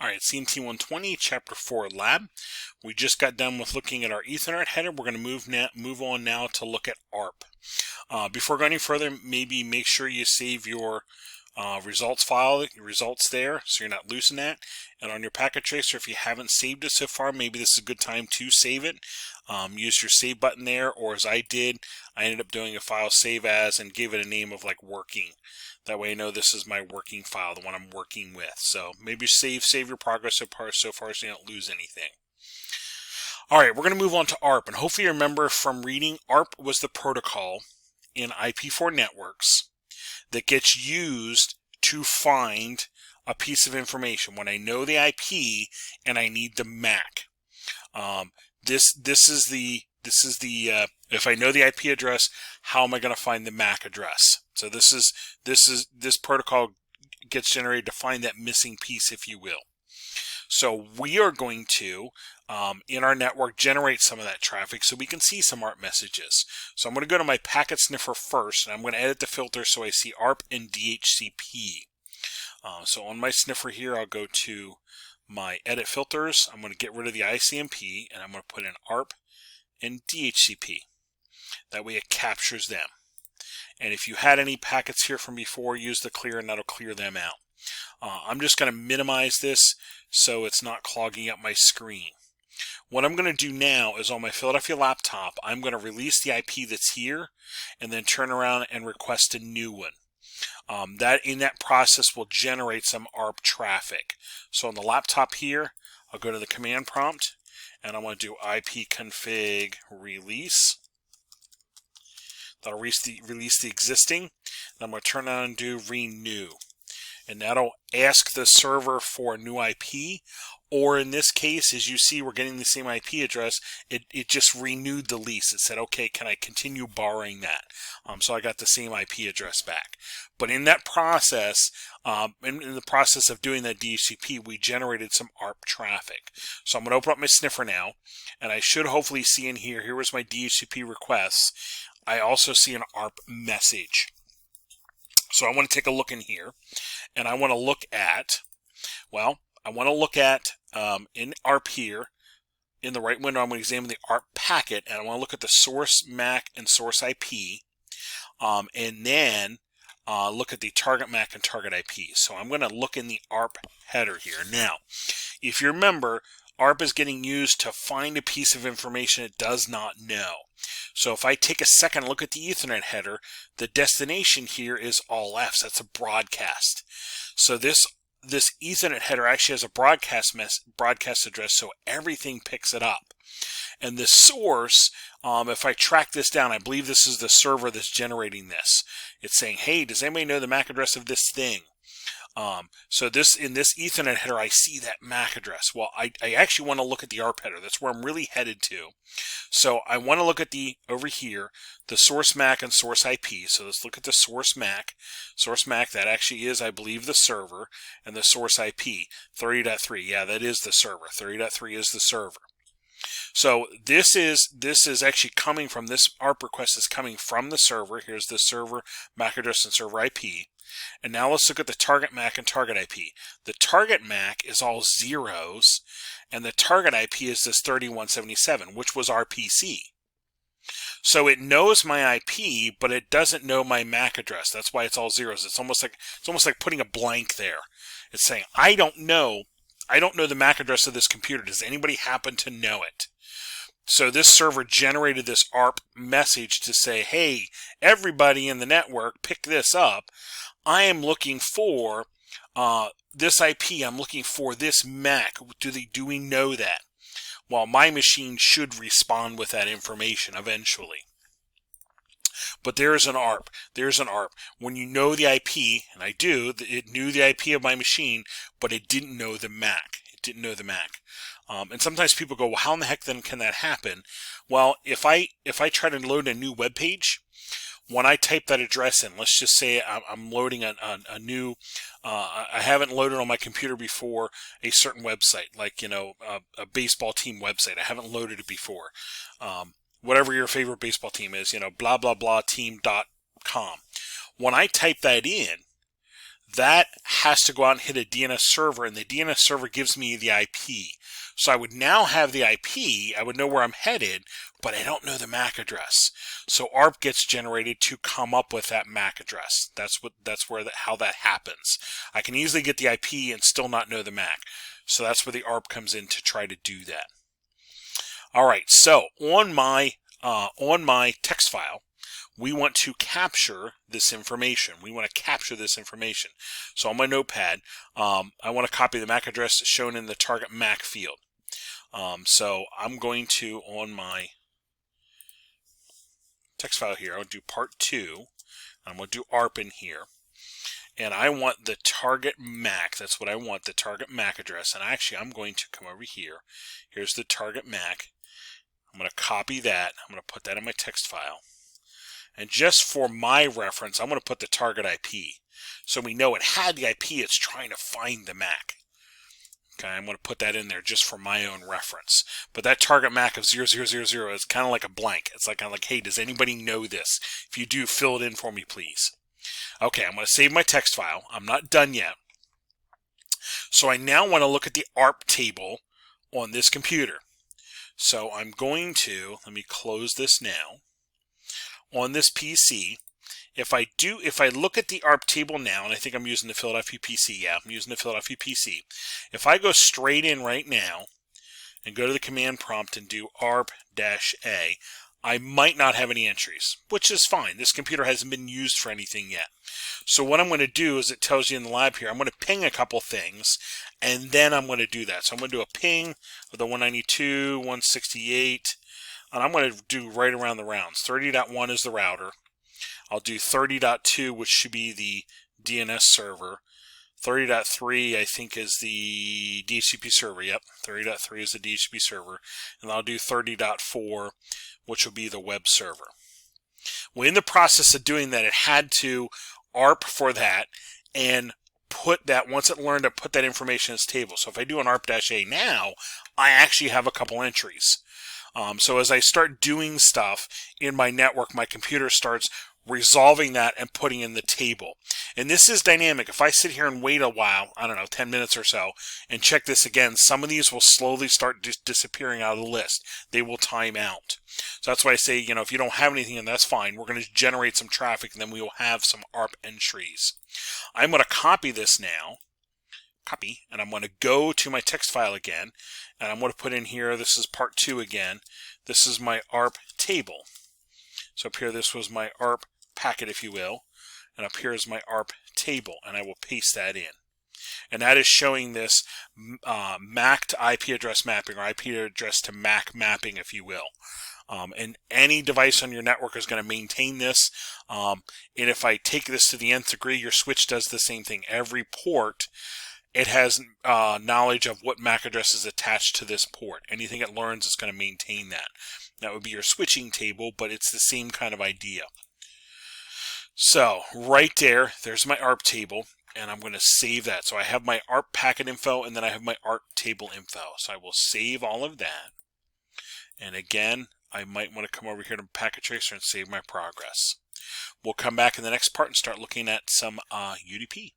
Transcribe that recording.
Alright, CNT120, Chapter 4 Lab. We just got done with looking at our Ethernet header. We're going to move on now to look at ARP. Before going any further, maybe make sure you save your results file, your results there, so you're not losing that. And on your packet tracer, if you haven't saved it so far, maybe this is a good time to save it. Use your save button there, or as I did, I ended up doing a file save as and gave it a name of like working. That way I know this is my working file, the one I'm working with. So maybe save your progress so far so you don't lose anything. Alright, we're going to move on to ARP, and hopefully you remember from reading, ARP was the protocol in IP4 networks that gets used to find a piece of information when I know the IP and I need the MAC. This is the if I know the IP address, how am I going to find the MAC address? So this protocol gets generated to find that missing piece, if you will. So we are going to, in our network, generate some of that traffic so we can see some ARP messages. So I'm going to go to my packet sniffer first, and I'm going to edit the filter so I see ARP and DHCP. So on my sniffer here, I'll go to my edit filters. I'm going to get rid of the ICMP, and I'm going to put in ARP and DHCP. That way it captures them. And if you had any packets here from before, use the clear and that'll clear them out. I'm just going to minimize this so it's not clogging up my screen. What I'm going to do now is on my Philadelphia laptop, I'm going to release the IP that's here and then turn around and request a new one. In that process will generate some ARP traffic. So on the laptop here, I'll go to the command prompt and I want to do ipconfig release. That'll release the existing. And I'm going to turn on and do renew. And that'll ask the server for a new IP. Or in this case, as you see, we're getting the same IP address. It just renewed the lease. It said, okay, can I continue borrowing that? So I got the same IP address back. But in that process, in the process of doing that DHCP, we generated some ARP traffic. So I'm going to open up my sniffer now. And I should hopefully see in here was my DHCP requests. I also see an ARP message. So I want to take a look in here, and I want to look at, in ARP here, in the right window, I'm going to examine the ARP packet, and I want to look at the source MAC and source IP, and then look at the target MAC and target IP. So I'm going to look in the ARP header here. Now, if you remember, ARP is getting used to find a piece of information it does not know. So if I take a second and look at the Ethernet header, the destination here is all Fs. That's a broadcast. So this Ethernet header actually has a broadcast address, so everything picks it up. And the source, if I track this down, I believe this is the server that's generating this. It's saying, hey, does anybody know the MAC address of this thing? So in this Ethernet header, I see that MAC address. Well, I actually want to look at the ARP header. That's where I'm really headed to. So I want to look at over here, the source MAC and source IP. So let's look at the source MAC. Source MAC, that actually is, I believe, the server, and the source IP, 30.3. Yeah, that is the server. 30.3 is the server. So this is actually coming from this ARP request is coming from the server. Here's the server MAC address and server IP. And now let's look at the target MAC and target IP. The target MAC is all zeros, and the target IP is this 3177, which was our PC. So it knows my IP, but it doesn't know my MAC address. That's why it's all zeros. It's almost like putting a blank there. It's saying, I don't know the MAC address of this computer. Does anybody happen to know it? So this server generated this ARP message to say, hey, everybody in the network, pick this up. I am looking for this IP. I'm looking for this MAC. Do we know that? Well, my machine should respond with that information eventually. But there's an ARP. There's an ARP. When you know the IP, and I do, it knew the IP of my machine, but it didn't know the MAC. It didn't know the MAC. And sometimes people go, well, how in the heck then can that happen? Well, if I try to load a new web page, when I type that address in, let's just say I'm loading a new, I haven't loaded on my computer before a certain website, like, a baseball team website. I haven't loaded it before. Whatever your favorite baseball team is, blah, blah, blah team.com. When I type that in, that has to go out and hit a DNS server, and the DNS server gives me the IP. So I would now have the IP, I would know where I'm headed, but I don't know the MAC address. So ARP gets generated to come up with that MAC address. That's how that happens. I can easily get the IP and still not know the MAC. So that's where the ARP comes in to try to do that. All right, so on my text file, we want to capture this information. We want to capture this information. So on my notepad, I want to copy the MAC address shown in the target MAC field. So I'm going to, on my text file here, I'll do part 2. I'm going to do ARP in here. And I want the target MAC. That's what I want, the target MAC address. And actually, I'm going to come over here. Here's the target MAC. I'm going to copy that. I'm going to put that in my text file. And just for my reference, I'm going to put the target IP. So we know it had the IP, it's trying to find the MAC. Okay, I'm going to put that in there just for my own reference. But that target MAC of 0000 is kind of like a blank. It's kind of like, hey, does anybody know this? If you do, fill it in for me, please. Okay, I'm going to save my text file. I'm not done yet. So I now want to look at the ARP table on this computer. So I'm going to, let me close this now. On this PC, if I look at the ARP table now, and I think I'm using the Philadelphia PC, yeah, I'm using the Philadelphia PC. If I go straight in right now and go to the command prompt and do ARP-A, I might not have any entries, which is fine. This computer hasn't been used for anything yet. So what I'm going to do is, it tells you in the lab here, I'm going to ping a couple things, and then I'm going to do that. So I'm going to do a ping of the 192, 168, and I'm going to do right around the rounds. 30.1 is the router. I'll do 30.2, which should be the DNS server. 30.3, I think, is the DHCP server. Yep, 30.3 is the DHCP server. And I'll do 30.4, which will be the web server. Well, in the process of doing that, it had to ARP for that and put that, once it learned to put that information in its table. So if I do an ARP-A now, I actually have a couple entries. So as I start doing stuff in my network, my computer starts resolving that and putting in the table. And this is dynamic. If I sit here and wait a while, I don't know, 10 minutes or so, and check this again, some of these will slowly start disappearing out of the list. They will time out. So that's why I say, if you don't have anything, and that's fine. We're going to generate some traffic, and then we will have some ARP entries. I'm going to copy this now. Copy, and I'm going to go to my text file again, and I'm going to put in here, this is part 2 again. This is my ARP table. So up here, this was my ARP packet, if you will, and up here is my ARP table, and I will paste that in. And that is showing this MAC to IP address mapping, or IP address to MAC mapping, if you will. And any device on your network is going to maintain this. And if I take this to the nth degree, your switch does the same thing. Every port, it has knowledge of what MAC address is attached to this port. Anything it learns is going to maintain that. That would be your switching table, but it's the same kind of idea. So right there, there's my ARP table, and I'm going to save that. So I have my ARP packet info, and then I have my ARP table info. So I will save all of that. And again, I might want to come over here to Packet Tracer and save my progress. We'll come back in the next part and start looking at some UDP.